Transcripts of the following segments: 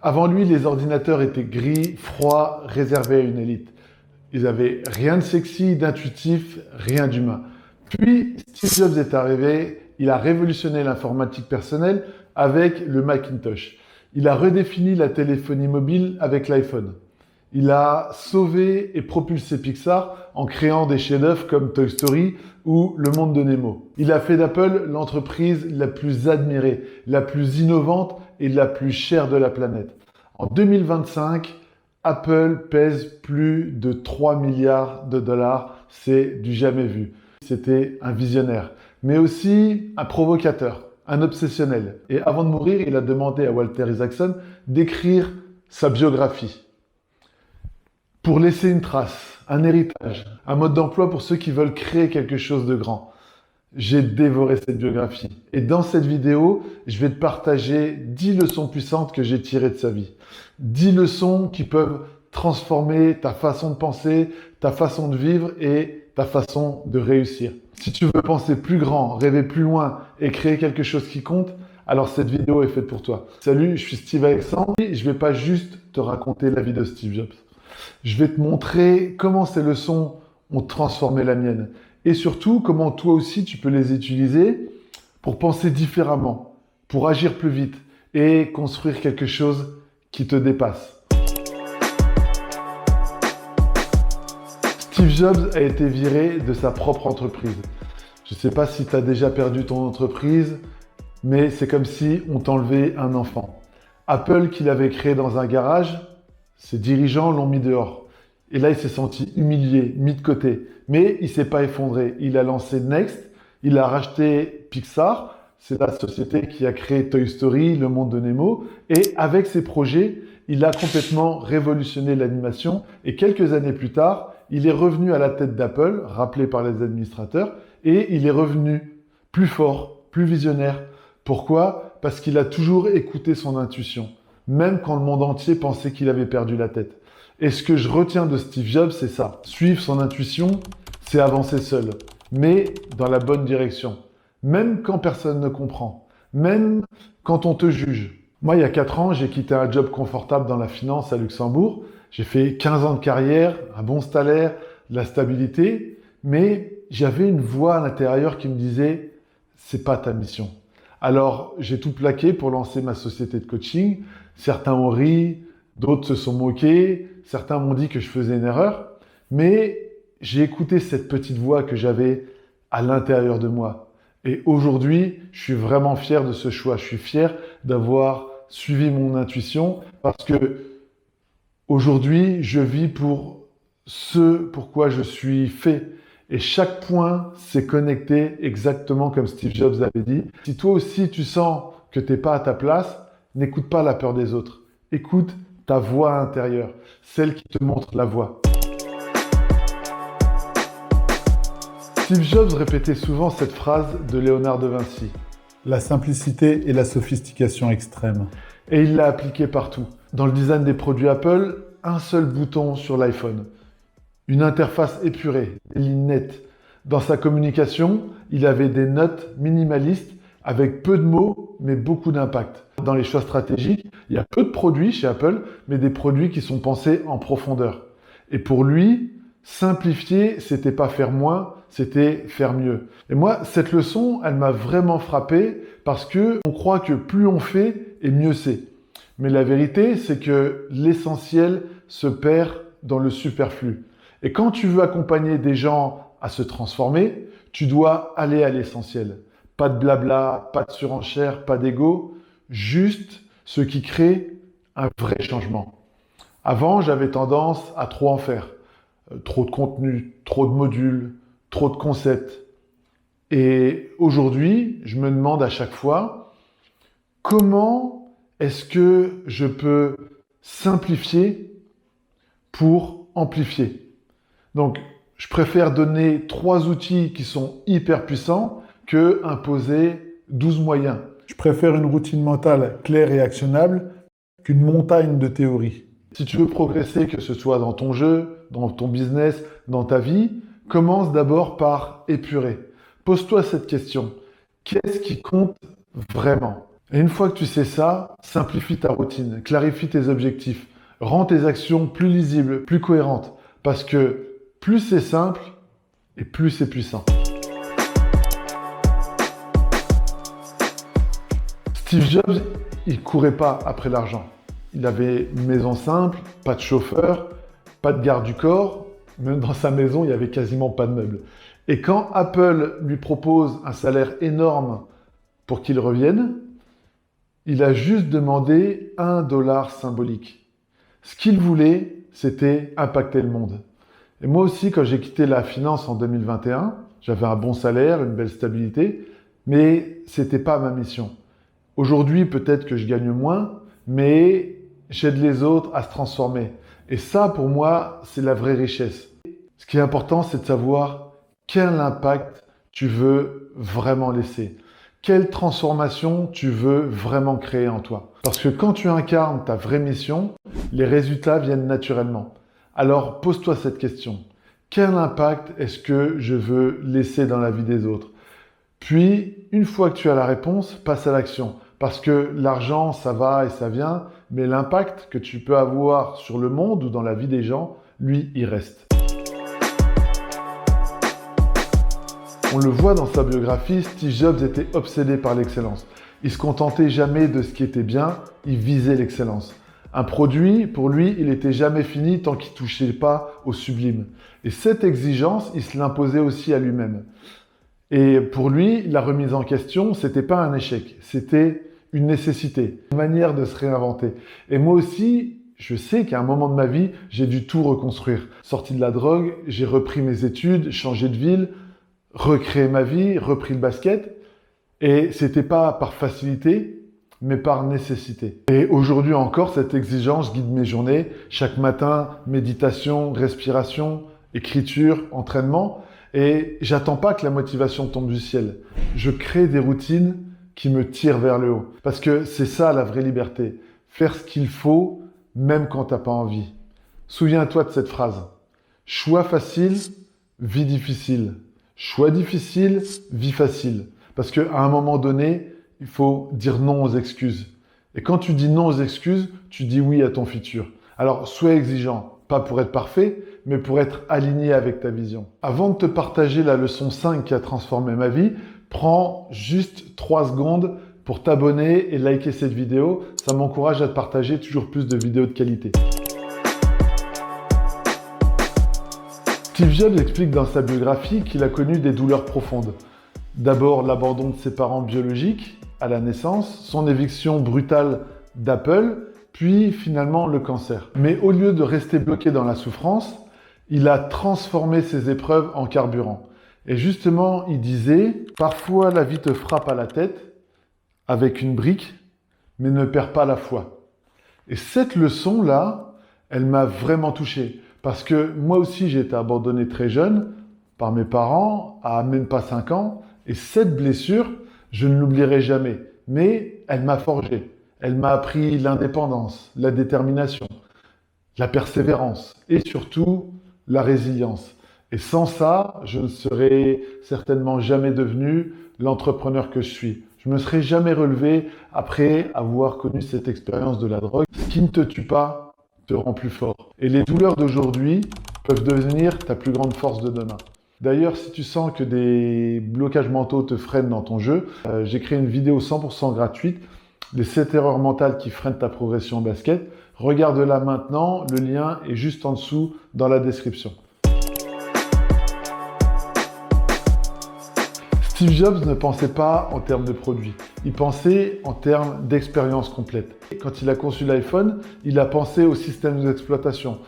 Avant lui, les ordinateurs étaient gris, froids, réservés à une élite. Ils n'avaient rien de sexy, d'intuitif, rien d'humain. Puis, Steve Jobs est arrivé, il a révolutionné l'informatique personnelle avec le Macintosh. Il a redéfini la téléphonie mobile avec l'iPhone. Il a sauvé et propulsé Pixar en créant des chefs-d'œuvre comme Toy Story ou Le Monde de Nemo. Il a fait d'Apple l'entreprise la plus admirée, la plus innovante et la plus chère de la planète. En 2025, Apple pèse plus de 3 milliards de dollars. C'est du jamais vu. C'était un visionnaire, mais aussi un provocateur, un obsessionnel. Et avant de mourir, il a demandé à Walter Isaacson d'écrire sa biographie pour laisser une trace, un héritage, un mode d'emploi pour ceux qui veulent créer quelque chose de grand. J'ai dévoré cette biographie. Et dans cette vidéo, je vais te partager 10 leçons puissantes que j'ai tirées de sa vie. 10 leçons qui peuvent transformer ta façon de penser, ta façon de vivre et ta façon de réussir. Si tu veux penser plus grand, rêver plus loin et créer quelque chose qui compte, alors cette vidéo est faite pour toi. Salut, je suis Steve Alexandre et je ne vais pas juste te raconter la vie de Steve Jobs. Je vais te montrer comment ces leçons ont transformé la mienne et surtout comment toi aussi tu peux les utiliser pour penser différemment, pour agir plus vite et construire quelque chose qui te dépasse. Steve Jobs a été viré de sa propre entreprise. Je ne sais pas si tu as déjà perdu ton entreprise, mais c'est comme si on t'enlevait un enfant. Apple, qu'il avait créé dans un garage, ses dirigeants l'ont mis dehors. Et là, il s'est senti humilié, mis de côté. Mais il ne s'est pas effondré. Il a lancé Next, il a racheté Pixar, c'est la société qui a créé Toy Story, Le Monde de Nemo. Et avec ses projets, il a complètement révolutionné l'animation. Et quelques années plus tard, il est revenu à la tête d'Apple, rappelé par les administrateurs, et il est revenu plus fort, plus visionnaire. Pourquoi? Parce qu'il a toujours écouté son intuition, même quand le monde entier pensait qu'il avait perdu la tête. Et ce que je retiens de Steve Jobs, c'est ça. Suivre son intuition, c'est avancer seul, mais dans la bonne direction. Même quand personne ne comprend, même quand on te juge. Moi, il y a 4 ans, j'ai quitté un job confortable dans la finance à Luxembourg. J'ai fait 15 ans de carrière, un bon salaire, de la stabilité, mais j'avais une voix à l'intérieur qui me disait « c'est pas ta mission ». Alors, j'ai tout plaqué pour lancer ma société de coaching. Certains ont ri, d'autres se sont moqués, certains m'ont dit que je faisais une erreur, mais j'ai écouté cette petite voix que j'avais à l'intérieur de moi. Et aujourd'hui, je suis vraiment fier de ce choix. Je suis fier d'avoir suivi mon intuition parce que aujourd'hui, je vis pour ce pourquoi je suis fait. Et chaque point s'est connecté exactement comme Steve Jobs avait dit. Si toi aussi tu sens que tu n'es pas à ta place, n'écoute pas la peur des autres. Écoute ta voix intérieure, celle qui te montre la voie. Steve Jobs répétait souvent cette phrase de Léonard de Vinci. La simplicité et la sophistication extrême. Et il l'a appliquée partout. Dans le design des produits Apple, un seul bouton sur l'iPhone. Une interface épurée, des lignes nettes. Dans sa communication, il avait des notes minimalistes avec peu de mots, mais beaucoup d'impact. Dans les choix stratégiques, il y a peu de produits chez Apple, mais des produits qui sont pensés en profondeur. Et pour lui, simplifier, c'était pas faire moins, c'était faire mieux. Et moi, cette leçon, elle m'a vraiment frappé parce que on croit que plus on fait, et mieux c'est. Mais la vérité, c'est que l'essentiel se perd dans le superflu. Et quand tu veux accompagner des gens à se transformer, tu dois aller à l'essentiel. Pas de blabla, pas de surenchère, pas d'ego, juste ce qui crée un vrai changement. Avant, j'avais tendance à trop en faire. Trop de contenu, trop de modules, trop de concepts. Et aujourd'hui, je me demande à chaque fois, comment est-ce que je peux simplifier pour amplifier? Donc, je préfère donner 3 outils qui sont hyper puissants que imposer 12 moyens. Je préfère une routine mentale claire et actionnable qu'une montagne de théories. Si tu veux progresser, que ce soit dans ton jeu, dans ton business, dans ta vie, commence d'abord par épurer. Pose-toi cette question. Qu'est-ce qui compte vraiment? Et une fois que tu sais ça, simplifie ta routine, clarifie tes objectifs, rends tes actions plus lisibles, plus cohérentes. Parce que plus c'est simple et plus c'est puissant. Steve Jobs, il courait pas après l'argent. Il avait une maison simple, pas de chauffeur, pas de garde du corps. Même dans sa maison, il y avait quasiment pas de meubles. Et quand Apple lui propose un salaire énorme pour qu'il revienne, il a juste demandé $1 symbolique. Ce qu'il voulait, c'était impacter le monde. Et moi aussi, quand j'ai quitté la finance en 2021, j'avais un bon salaire, une belle stabilité, mais c'était pas ma mission. Aujourd'hui, peut-être que je gagne moins, mais j'aide les autres à se transformer. Et ça, pour moi, c'est la vraie richesse. Ce qui est important, c'est de savoir quel impact tu veux vraiment laisser. Quelle transformation tu veux vraiment créer en toi. Parce que quand tu incarnes ta vraie mission, les résultats viennent naturellement. Alors pose-toi cette question. Quel impact est-ce que je veux laisser dans la vie des autres? Puis, une fois que tu as la réponse, passe à l'action. Parce que l'argent, ça va et ça vient, mais l'impact que tu peux avoir sur le monde ou dans la vie des gens, lui, il reste. On le voit dans sa biographie, Steve Jobs était obsédé par l'excellence. Il se contentait jamais de ce qui était bien, il visait l'excellence. Un produit, pour lui, il n'était jamais fini tant qu'il ne touchait pas au sublime. Et cette exigence, il se l'imposait aussi à lui-même. Et pour lui, la remise en question, c'était pas un échec, c'était une nécessité, une manière de se réinventer. Et moi aussi, je sais qu'à un moment de ma vie, j'ai dû tout reconstruire. Sorti de la drogue, j'ai repris mes études, changé de ville, recréé ma vie, repris le basket. Et c'était pas par facilité, mais par nécessité. Et aujourd'hui encore, cette exigence guide mes journées. Chaque matin, méditation, respiration, écriture, entraînement. Et j'attends pas que la motivation tombe du ciel. Je crée des routines qui me tirent vers le haut. Parce que c'est ça la vraie liberté. Faire ce qu'il faut, même quand t'as pas envie. Souviens-toi de cette phrase. Choix facile, vie difficile. Choix difficile, vie facile. Parce qu'à un moment donné, il faut dire non aux excuses. Et quand tu dis non aux excuses, tu dis oui à ton futur. Alors, sois exigeant. Pas pour être parfait, mais pour être aligné avec ta vision. Avant de te partager la leçon 5 qui a transformé ma vie, prends juste 3 secondes pour t'abonner et liker cette vidéo. Ça m'encourage à te partager toujours plus de vidéos de qualité. Steve Jobs explique dans sa biographie qu'il a connu des douleurs profondes. D'abord l'abandon de ses parents biologiques à la naissance, son éviction brutale d'Apple, puis finalement le cancer. Mais au lieu de rester bloqué dans la souffrance, il a transformé ses épreuves en carburant. Et justement, il disait, parfois la vie te frappe à la tête avec une brique, mais ne perds pas la foi. Et cette leçon-là, elle m'a vraiment touché. Parce que moi aussi, j'ai été abandonné très jeune par mes parents, à même pas 5 ans. Et cette blessure, je ne l'oublierai jamais. Mais elle m'a forgé. Elle m'a appris l'indépendance, la détermination, la persévérance et surtout la résilience. Et sans ça, je ne serais certainement jamais devenu l'entrepreneur que je suis. Je ne me serais jamais relevé après avoir connu cette expérience de la drogue. Ce qui ne te tue pas te rend plus fort. Et les douleurs d'aujourd'hui peuvent devenir ta plus grande force de demain. D'ailleurs, si tu sens que des blocages mentaux te freinent dans ton jeu, j'ai créé une vidéo 100% gratuite, les 7 erreurs mentales qui freinent ta progression au basket. Regarde-la maintenant, le lien est juste en dessous dans la description. Steve Jobs ne pensait pas en termes de produits, il pensait en termes d'expérience complète. Quand il a conçu l'iPhone, il a pensé au système d'exploitation,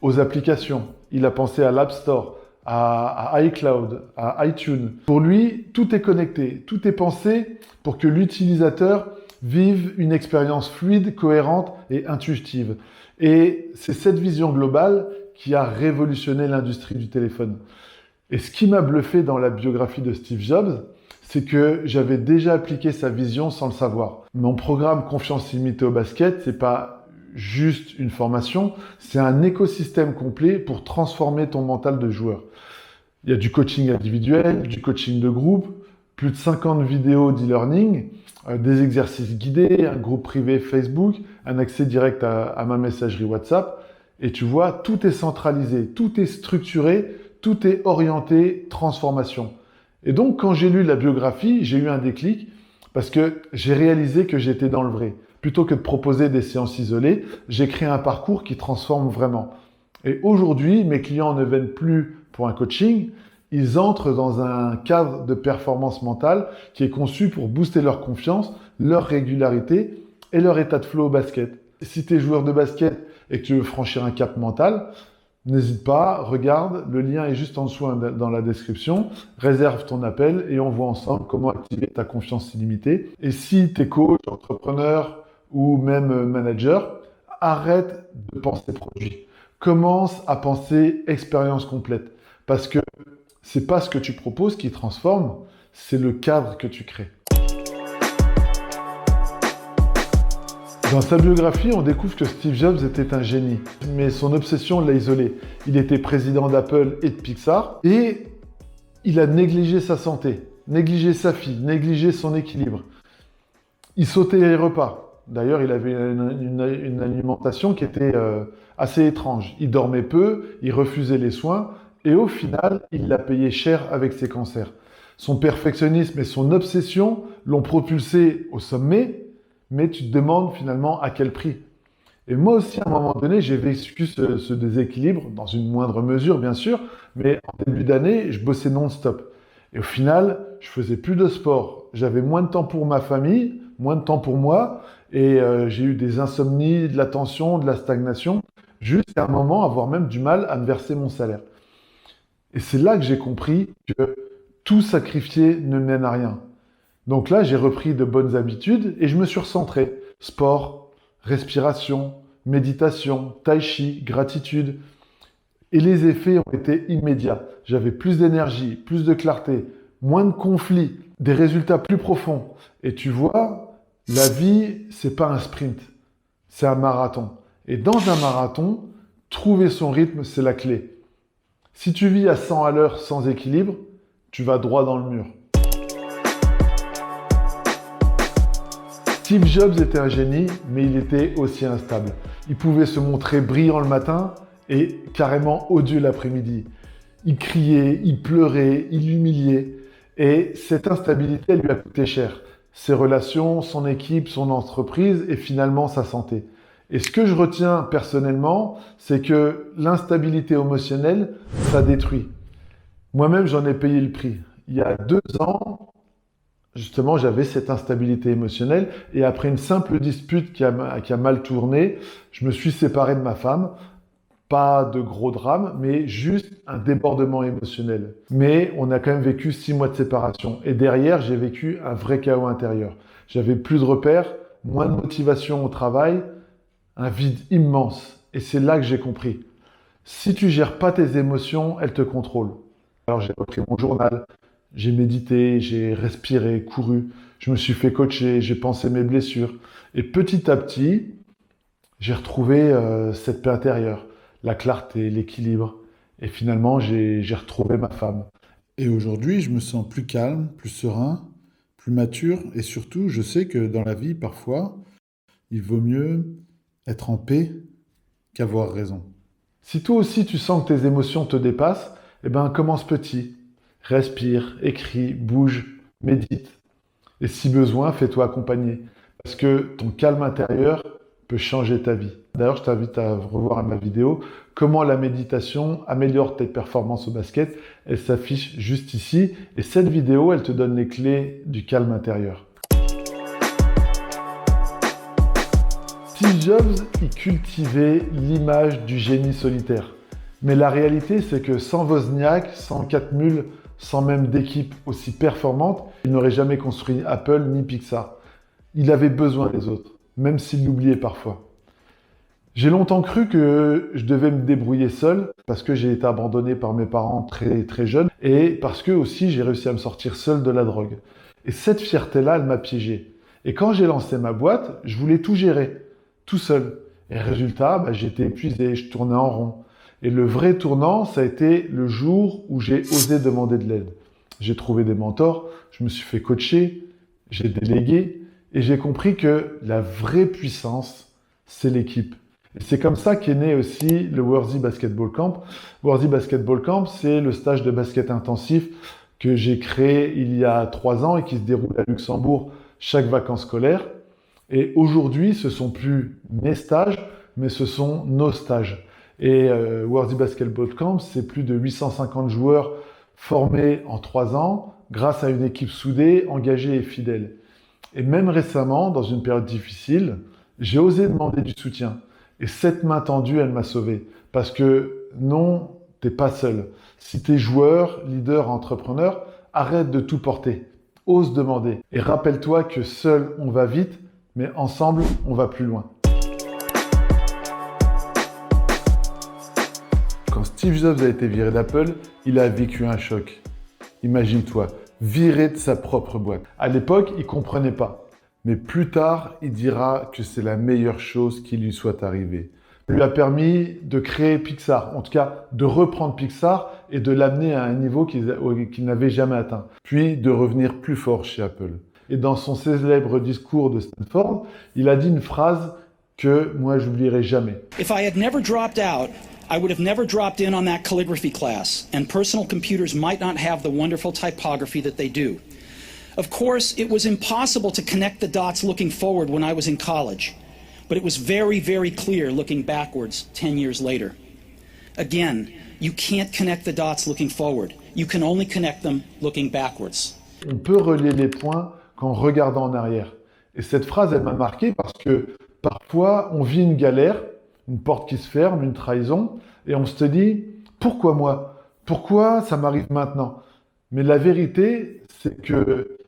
aux applications, il a pensé à l'App Store, à iCloud, à iTunes. Pour lui, tout est connecté, tout est pensé pour que l'utilisateur vive une expérience fluide, cohérente et intuitive. Et c'est cette vision globale qui a révolutionné l'industrie du téléphone. Et ce qui m'a bluffé dans la biographie de Steve Jobs, c'est que j'avais déjà appliqué sa vision sans le savoir. Mon programme Confiance illimitée au basket, c'est pas juste une formation, c'est un écosystème complet pour transformer ton mental de joueur. Il y a du coaching individuel, du coaching de groupe, plus de 50 vidéos d'e-learning, des exercices guidés, un groupe privé Facebook, un accès direct à ma messagerie WhatsApp. Et tu vois, tout est centralisé, tout est structuré, tout est orienté transformation. Et donc, quand j'ai lu la biographie, j'ai eu un déclic parce que j'ai réalisé que j'étais dans le vrai. Plutôt que de proposer des séances isolées, j'ai créé un parcours qui transforme vraiment. Et aujourd'hui, mes clients ne viennent plus pour un coaching, ils entrent dans un cadre de performance mentale qui est conçu pour booster leur confiance, leur régularité et leur état de flow au basket. Si tu es joueur de basket et que tu veux franchir un cap mental, n'hésite pas, regarde, le lien est juste en dessous dans la description, réserve ton appel et on voit ensemble comment activer ta confiance illimitée. Et si tu es coach, entrepreneur ou même manager, arrête de penser produit. Commence à penser expérience complète. Parce que c'est pas ce que tu proposes qui transforme, c'est le cadre que tu crées. Dans sa biographie, on découvre que Steve Jobs était un génie, mais son obsession l'a isolé. Il était président d'Apple et de Pixar, et il a négligé sa santé, négligé sa fille, négligé son équilibre. Il sautait les repas. D'ailleurs, il avait une alimentation qui était assez étrange. Il dormait peu, il refusait les soins, et au final, il l'a payé cher avec ses cancers. Son perfectionnisme et son obsession l'ont propulsé au sommet, mais tu te demandes finalement à quel prix. Et moi aussi, à un moment donné, j'ai vécu ce déséquilibre, dans une moindre mesure bien sûr, mais en début d'année, je bossais non-stop. Et au final, je faisais plus de sport. J'avais moins de temps pour ma famille, moins de temps pour moi, et j'ai eu des insomnies, de la tension, de la stagnation, jusqu'à un moment avoir même du mal à me verser mon salaire. Et c'est là que j'ai compris que tout sacrifier ne mène à rien. Donc là, j'ai repris de bonnes habitudes et je me suis recentré. Sport, respiration, méditation, tai chi, gratitude. Et les effets ont été immédiats. J'avais plus d'énergie, plus de clarté, moins de conflits, des résultats plus profonds. Et tu vois, la vie, c'est pas un sprint, c'est un marathon. Et dans un marathon, trouver son rythme, c'est la clé. Si tu vis à 100 à l'heure sans équilibre, tu vas droit dans le mur. Steve Jobs était un génie, mais il était aussi instable. Il pouvait se montrer brillant le matin et carrément odieux l'après-midi. Il criait, il pleurait, il humiliait. Et cette instabilité, elle lui a coûté cher. Ses relations, son équipe, son entreprise et finalement sa santé. Et ce que je retiens personnellement, c'est que l'instabilité émotionnelle, ça détruit. Moi-même, j'en ai payé le prix. Il y a 2 ans, justement, j'avais cette instabilité émotionnelle et après une simple dispute qui a mal tourné, je me suis séparé de ma femme. Pas de gros drame, mais juste un débordement émotionnel. Mais on a quand même vécu 6 mois de séparation. Et derrière, j'ai vécu un vrai chaos intérieur. J'avais plus de repères, moins de motivation au travail, un vide immense. Et c'est là que j'ai compris. Si tu gères pas tes émotions, elles te contrôlent. Alors j'ai repris mon journal, j'ai médité, j'ai respiré, couru, je me suis fait coacher, j'ai pensé mes blessures. Et petit à petit, j'ai retrouvé cette paix intérieure, la clarté, l'équilibre. Et finalement, j'ai retrouvé ma femme. Et aujourd'hui, je me sens plus calme, plus serein, plus mature, et surtout, je sais que dans la vie, parfois, il vaut mieux être en paix qu'avoir raison. Si toi aussi tu sens que tes émotions te dépassent, eh ben commence petit. Respire, écris, bouge, médite. Et si besoin, fais-toi accompagner. Parce que ton calme intérieur peut changer ta vie. D'ailleurs, je t'invite à revoir ma vidéo comment la méditation améliore tes performances au basket. Elle s'affiche juste ici. Et cette vidéo, elle te donne les clés du calme intérieur. Steve Jobs, il cultivait l'image du génie solitaire. Mais la réalité, c'est que sans Wozniak, sans 4 mules, sans même d'équipe aussi performante, il n'aurait jamais construit Apple ni Pixar. Il avait besoin des autres, même s'il l'oubliait parfois. J'ai longtemps cru que je devais me débrouiller seul, parce que j'ai été abandonné par mes parents très, très jeune, et parce que aussi j'ai réussi à me sortir seul de la drogue. Et cette fierté-là, elle m'a piégé. Et quand j'ai lancé ma boîte, je voulais tout gérer, tout seul. Et résultat, j'étais épuisé, je tournais en rond. Et le vrai tournant, ça a été le jour où j'ai osé demander de l'aide. j'ai trouvé des mentors, je me suis fait coacher, j'ai délégué et j'ai compris que la vraie puissance, c'est l'équipe. Et c'est comme ça qu'est né aussi le Worthy Basketball Camp. Worthy Basketball Camp, c'est le stage de basket intensif que j'ai créé il y a 3 ans et qui se déroule à Luxembourg chaque vacances scolaires. Et aujourd'hui, ce sont plus mes stages, mais ce sont nos stages. Et Worthy Basketball Camp, c'est plus de 850 joueurs formés en 3 ans grâce à une équipe soudée, engagée et fidèle. Et même récemment, dans une période difficile, j'ai osé demander du soutien. Et cette main tendue, elle m'a sauvé. Parce que non, t'es pas seul. Si t'es joueur, leader, entrepreneur, arrête de tout porter. Ose demander. Et rappelle-toi que seul, on va vite, mais ensemble, on va plus loin. Quand Steve Jobs a été viré d'Apple, il a vécu un choc. Imagine-toi, viré de sa propre boîte. À l'époque, il comprenait pas. Mais plus tard, il dira que c'est la meilleure chose qui lui soit arrivée. Ça lui a permis de créer Pixar, en tout cas de reprendre Pixar et de l'amener à un niveau qu'il n'avait jamais atteint. Puis de revenir plus fort chez Apple. Et dans son célèbre discours de Stanford, il a dit une phrase que moi j'oublierai jamais. If I had never dropped out, I would have never dropped in on that calligraphy class, and personal computers might not have the wonderful typography that they do. Of course, it was impossible to connect the dots looking forward when I was in college, but it was very, very clear looking backwards 10 years later. Again, you can't connect the dots looking forward. You can only connect them looking backwards. On peut relier les points qu'en regardant en arrière. Et cette phrase, elle m'a marqué parce que parfois, on vit une galère, une porte qui se ferme, une trahison, et on se dit, pourquoi moi? Pourquoi ça m'arrive maintenant? Mais la vérité, c'est que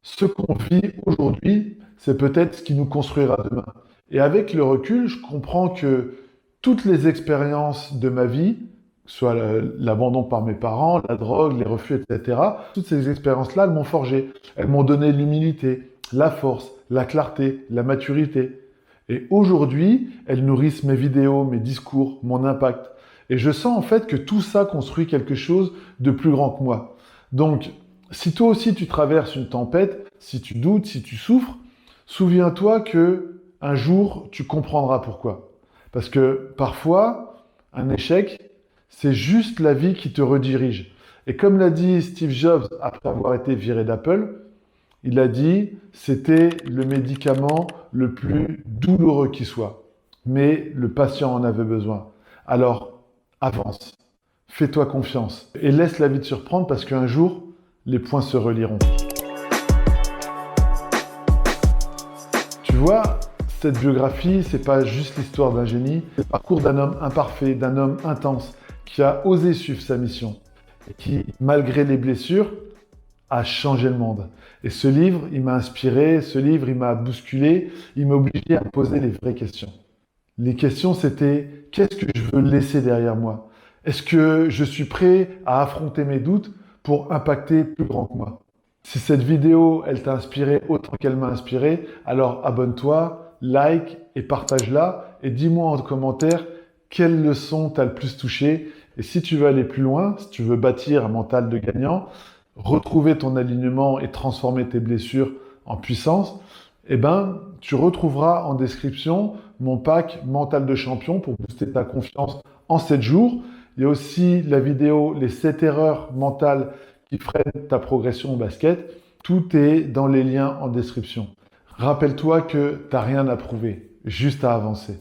ce qu'on vit aujourd'hui, c'est peut-être ce qui nous construira demain. Et avec le recul, je comprends que toutes les expériences de ma vie, soit l'abandon par mes parents, la drogue, les refus, etc., toutes ces expériences-là, elles m'ont forgé. Elles m'ont donné l'humilité, la force, la clarté, la maturité. Et aujourd'hui, elles nourrissent mes vidéos, mes discours, mon impact. Et je sens en fait que tout ça construit quelque chose de plus grand que moi. Donc, si toi aussi tu traverses une tempête, si tu doutes, si tu souffres, souviens-toi que un jour tu comprendras pourquoi. Parce que parfois, un échec, c'est juste la vie qui te redirige. Et comme l'a dit Steve Jobs après avoir été viré d'Apple, il a dit c'était le médicament le plus douloureux qui soit. Mais le patient en avait besoin. Alors, avance. Fais-toi confiance et laisse la vie te surprendre parce qu'un jour, les points se relieront. Tu vois, cette biographie, c'est pas juste l'histoire d'un génie, c'est le parcours d'un homme imparfait, d'un homme intense, qui a osé suivre sa mission et qui, malgré les blessures, a changé le monde. Et ce livre, il m'a inspiré, ce livre, il m'a bousculé, il m'a obligé à poser les vraies questions. Les questions, c'était qu'est-ce que je veux laisser derrière moi? Est-ce que je suis prêt à affronter mes doutes pour impacter plus grand que moi? Si cette vidéo, elle t'a inspiré autant qu'elle m'a inspiré, alors abonne-toi, like et partage-la et dis-moi en commentaire quelle leçon t'a le plus touché. Et si tu veux aller plus loin, si tu veux bâtir un mental de gagnant, retrouver ton alignement et transformer tes blessures en puissance, eh ben, tu retrouveras en description mon pack mental de champion pour booster ta confiance en 7 jours. Il y a aussi la vidéo les 7 erreurs mentales qui freinent ta progression au basket. Tout est dans les liens en description. Rappelle-toi que tu n'as rien à prouver, juste à avancer.